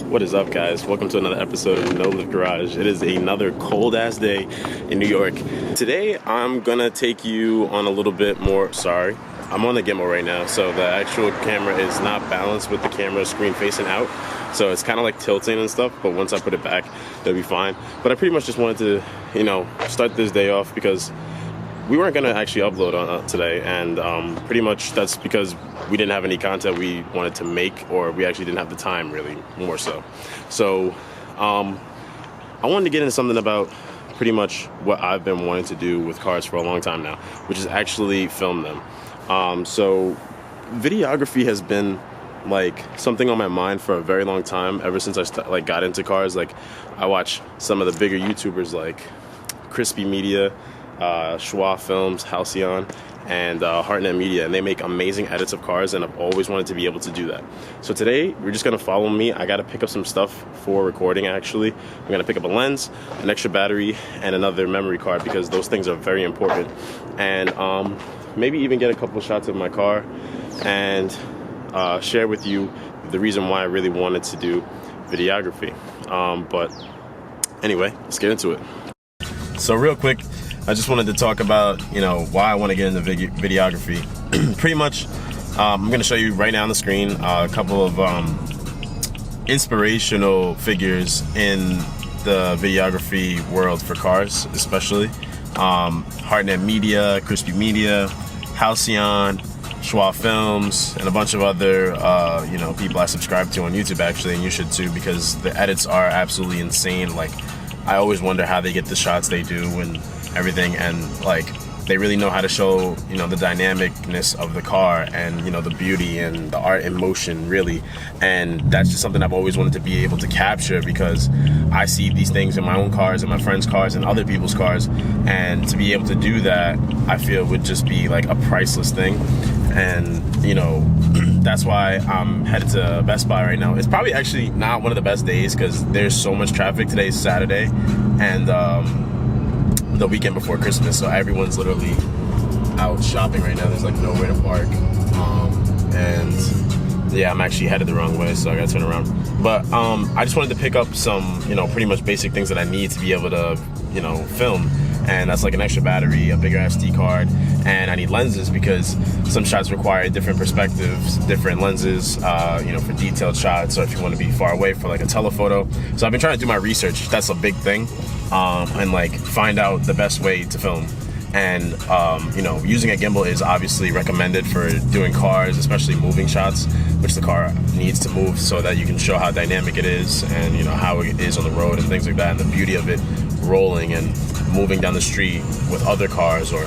What is up, guys? Welcome to another episode of NoLiftGarage. It is another cold-ass day in New York. Today, I'm gonna take you on a little bit more, I'm on the gimbal right now, so the actual camera is not balanced with the camera screen facing out. So it's kind of like tilting and stuff, but once I put it back, it'll be fine. But I pretty much just wanted to, start this day off because we weren't gonna actually upload on today, and pretty much that's because we didn't have any content we wanted to make, or we actually didn't have the time, really, more so. So I wanted to get into something about pretty much what I've been wanting to do with cars for a long time now, which is actually film them. So videography has been like something on my mind for a very long time, ever since I got into cars. Like, I watch some of the bigger YouTubers like Crispy Media, Schwa Films, Halcyon, and Hartnett Media, and they make amazing edits of cars, and I've always wanted to be able to do that. So today, you're just gonna follow me. I gotta pick up some stuff for recording, actually. I'm gonna pick up a lens, an extra battery, and another memory card, because those things are very important. And maybe even get a couple shots of my car, and share with you the reason why I really wanted to do videography. But anyway, let's get into it. So real quick, I just wanted to talk about, why I want to get into videography. Pretty much, I'm going to show you right now on the screen a couple of inspirational figures in the videography world for cars, especially. Hartnett Media, Crispy Media, Halcyon, Schwa Films, and a bunch of other, people I subscribe to on YouTube, actually, and you should too, because the edits are absolutely insane. Like, I always wonder how they get the shots they do and everything, and like, they really know how to show, the dynamicness of the car, and the beauty and the art in motion, really. And that's just something I've always wanted to be able to capture, because I see these things in my own cars and my friends' cars and other people's cars, and to be able to do that, I feel would just be like a priceless thing. And that's why I'm headed to Best Buy right now. It's probably actually not one of the best days because there's so much traffic. Today's Saturday, and the weekend before Christmas, so everyone's literally out shopping right now. There's like nowhere to park, and yeah, I'm actually headed the wrong way, so I gotta turn around. But I just wanted to pick up some pretty much basic things that I need to be able to film, and that's like an extra battery, a bigger SD card, and I need lenses, because some shots require different perspectives, different lenses, for detailed shots, or if you want to be far away for like a telephoto. So I've been trying to do my research. That's a big thing. And like find out the best way to film. And using a gimbal is obviously recommended for doing cars, especially moving shots, which the car needs to move so that you can show how dynamic it is, and how it is on the road and things like that, and the beauty of it rolling and moving down the street with other cars, or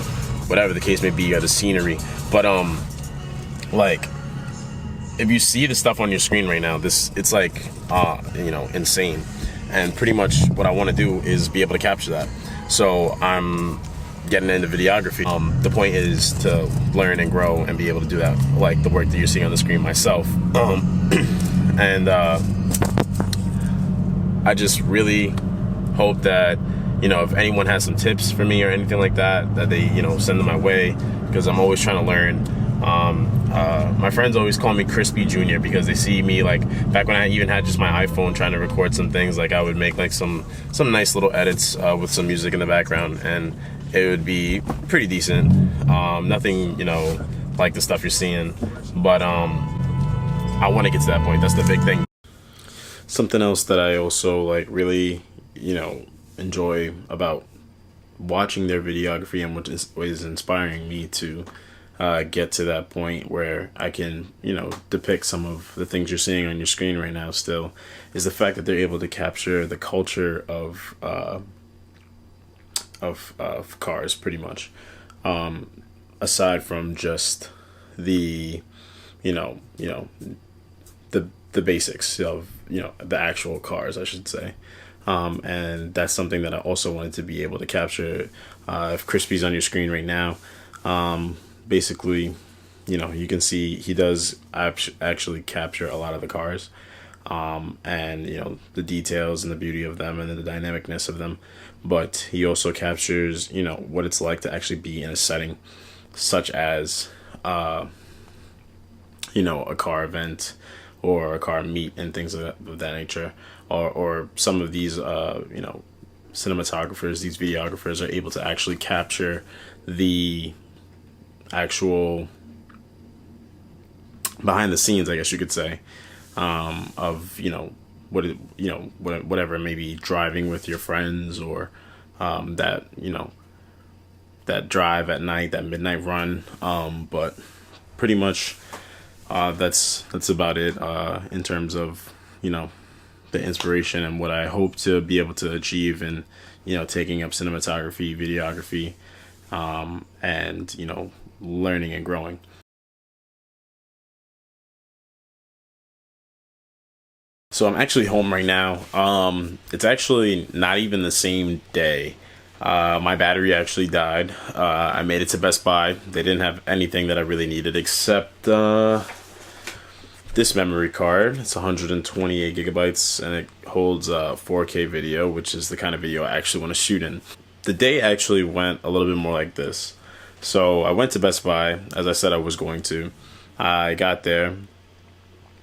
whatever the case may be, or the scenery. But like, if you see the stuff on your screen right now, it's like insane. And pretty much what I want to do is be able to capture that. So I'm getting into videography. The point is to learn and grow and be able to do that, like the work that you're seeing on the screen myself. And I just really hope that, if anyone has some tips for me or anything like that, that they, send them my way, because I'm always trying to learn. My friends always call me Crispy Jr. because they see me, like, back when I even had just my iPhone trying to record some things, like, I would make like some nice little edits with some music in the background, and it would be pretty decent. Nothing, like the stuff you're seeing, but I want to get to that point. That's the big thing. Something else that I also like really, enjoy about watching their videography, and what is inspiring me to get to that point where I can, depict some of the things you're seeing on your screen right now still, is the fact that they're able to capture the culture of cars, pretty much. Aside from just the, the basics of, the actual cars, I should say. And that's something that I also wanted to be able to capture. If Crispy's on your screen right now, basically, you can see he does actually capture a lot of the cars, and the details and the beauty of them and the dynamicness of them. But he also captures what it's like to actually be in a setting such as a car event, or a car meet and things of that nature, or some of these cinematographers, these videographers are able to actually capture the actual behind the scenes, I guess you could say, of whatever, maybe driving with your friends, or that drive at night, that midnight run. But pretty much that's about it in terms of the inspiration and what I hope to be able to achieve in taking up cinematography, videography, and learning and growing. So I'm actually home right now. It's actually not even the same day. My battery actually died. I made it to Best Buy. They didn't have anything that I really needed except this memory card. It's 128 gigabytes and it holds 4K video, which is the kind of video I actually want to shoot in. The day actually went a little bit more like this. So I went to Best Buy, as I said I was going to. I got there.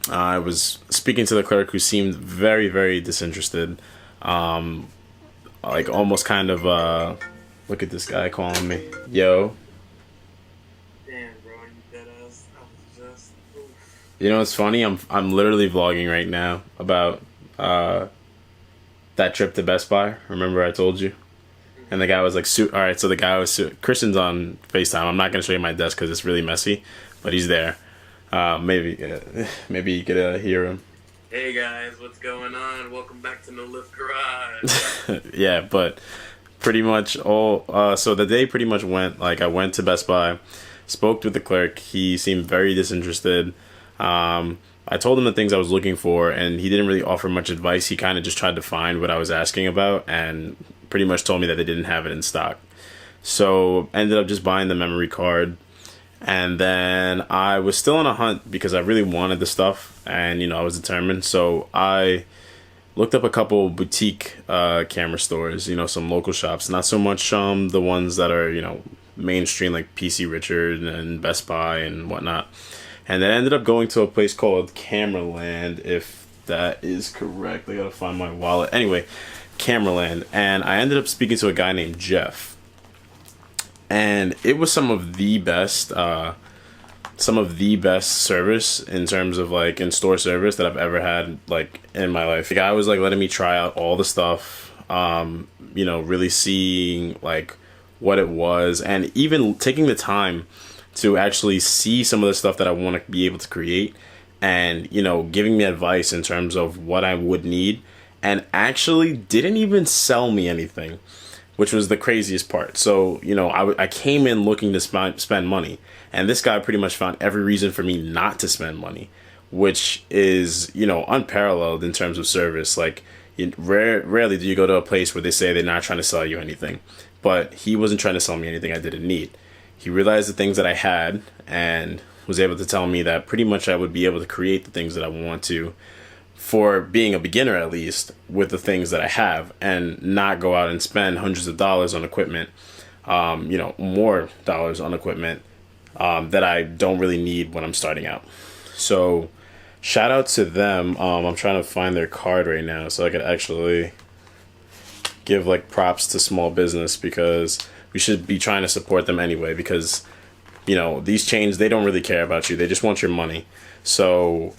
I was speaking to the clerk, who seemed very, very disinterested. Like almost kind of, look at this guy calling me. Yo. Damn, bro, you dead ass. I was just, oof. You know what's funny? I'm literally vlogging right now about that trip to Best Buy. Remember I told you? And the guy was like, alright, so the guy was, Christian's on FaceTime. I'm not going to show you my desk because it's really messy, but he's there. Maybe you could hear him. Hey guys, what's going on? Welcome back to NoLiftGarage. Yeah, but pretty much so the day pretty much went like I went to Best Buy, spoke with the clerk. He seemed very disinterested. I told him the things I was looking for, and he didn't really offer much advice. He kind of just tried to find what I was asking about, and pretty much told me that they didn't have it in stock. So I ended up just buying the memory card. And then I was still on a hunt because I really wanted the stuff, and I was determined. So I looked up a couple boutique camera stores, some local shops, not so much the ones that are mainstream like PC Richard and Best Buy and whatnot. And then I ended up going to a place called Cameraland, if that is correct. I gotta find my wallet. Anyway, Cameraland, and I ended up speaking to a guy named Jeff. And it was some of the best service in terms of like in-store service that I've ever had like in my life. The guy was like letting me try out all the stuff, really seeing like what it was, and even taking the time to actually see some of the stuff that I want to be able to create, and giving me advice in terms of what I would need, and actually didn't even sell me anything, which was the craziest part. So, I came in looking to spend money, and this guy pretty much found every reason for me not to spend money, which is, unparalleled in terms of service. Like, rarely do you go to a place where they say they're not trying to sell you anything, but he wasn't trying to sell me anything I didn't need. He realized the things that I had and was able to tell me that pretty much I would be able to create the things that I want to, for being a beginner at least, with the things that I have, and not go out and spend hundreds of dollars on equipment, more dollars on equipment that I don't really need when I'm starting out. So shout out to them. I'm trying to find their card right now so I could actually give like props to small business, because we should be trying to support them anyway, because these chains, they don't really care about you. They just want your money. So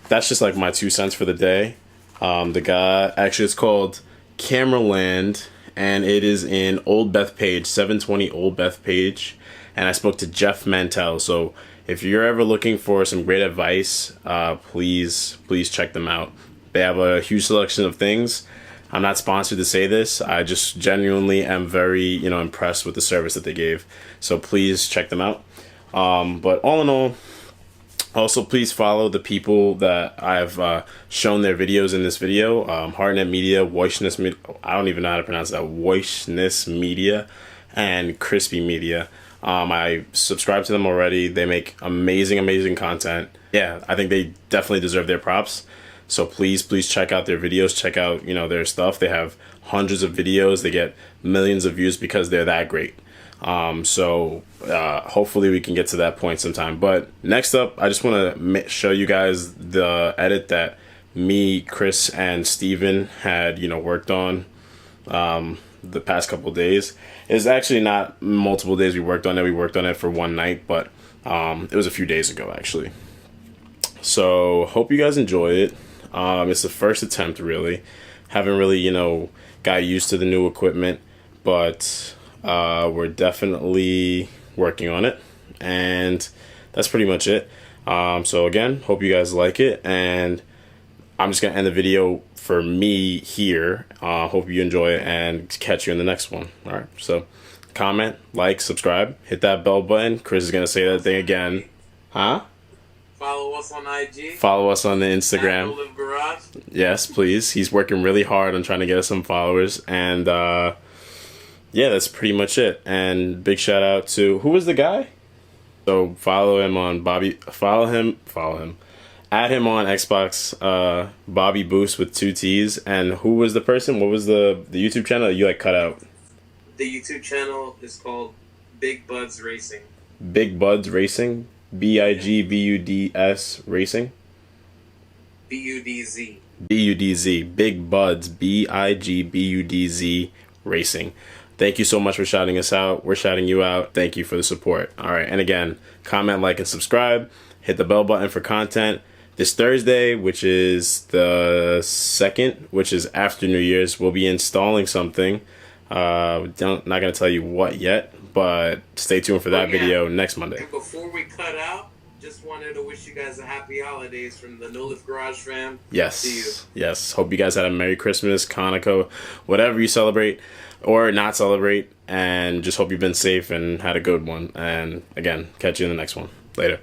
that's just like my 2 cents for the day. The guy, actually it's called Cameraland, and it is in Old Bethpage, 720 Old Bethpage. And I spoke to Jeff Mantell. So if you're ever looking for some great advice, please check them out. They have a huge selection of things. I'm not sponsored to say this. I just genuinely am very, impressed with the service that they gave. So please check them out. But all in all, also please follow the people that I've shown their videos in this video. Heartnet Media, Woishness Media, I don't even know how to pronounce that, Woishness Media, and Crispy Media. I subscribe to them already. They make amazing content. Yeah, I think they definitely deserve their props. So please check out their videos, check out, their stuff. They have hundreds of videos. They get millions of views because they're that great. So hopefully we can get to that point sometime. But next up, I just want to show you guys the edit that me, Chris, and Steven had, worked on the past couple days. It's actually not multiple days we worked on it. We worked on it for one night, but it was a few days ago, actually. So hope you guys enjoy it. It's the first attempt, really. Haven't really, got used to the new equipment, but we're definitely working on it, and that's pretty much it. So again, hope you guys like it, and I'm just gonna end the video for me here. Hope you enjoy it, and catch you in the next one. All right, so comment, like, subscribe, hit that bell button. Chris is gonna say that thing again. Huh? Follow us on IG. Follow us on the Instagram. NoLiftGarage. Yes, please. He's working really hard on trying to get us some followers, and yeah, that's pretty much it. And big shout out to, who was the guy? So follow him on follow him. Add him on Xbox, BobbyBoostt with 2 T's. And who was the person? What was the YouTube channel that you cut out? The YouTube channel is called Big Buds Racing. Big Buds Racing? BIGBUDS Racing? BUDZ. BUDZ. Big Buds. BIGBUDZ Racing. Thank you so much for shouting us out. We're shouting you out. Thank you for the support. All right. And again, comment, like, and subscribe. Hit the bell button for content. This Thursday, which is the 2nd, which is after New Year's, we'll be installing something. Not going to tell you what yet, but stay tuned for that video next Monday. And before we cut out, just wanted to wish you guys a happy holidays from the NoLiftGarage fam. Yes. To you. Yes. Hope you guys had a Merry Christmas, Hanukkah, whatever you celebrate or not celebrate, and just hope you've been safe and had a good one. And again, catch you in the next one. Later.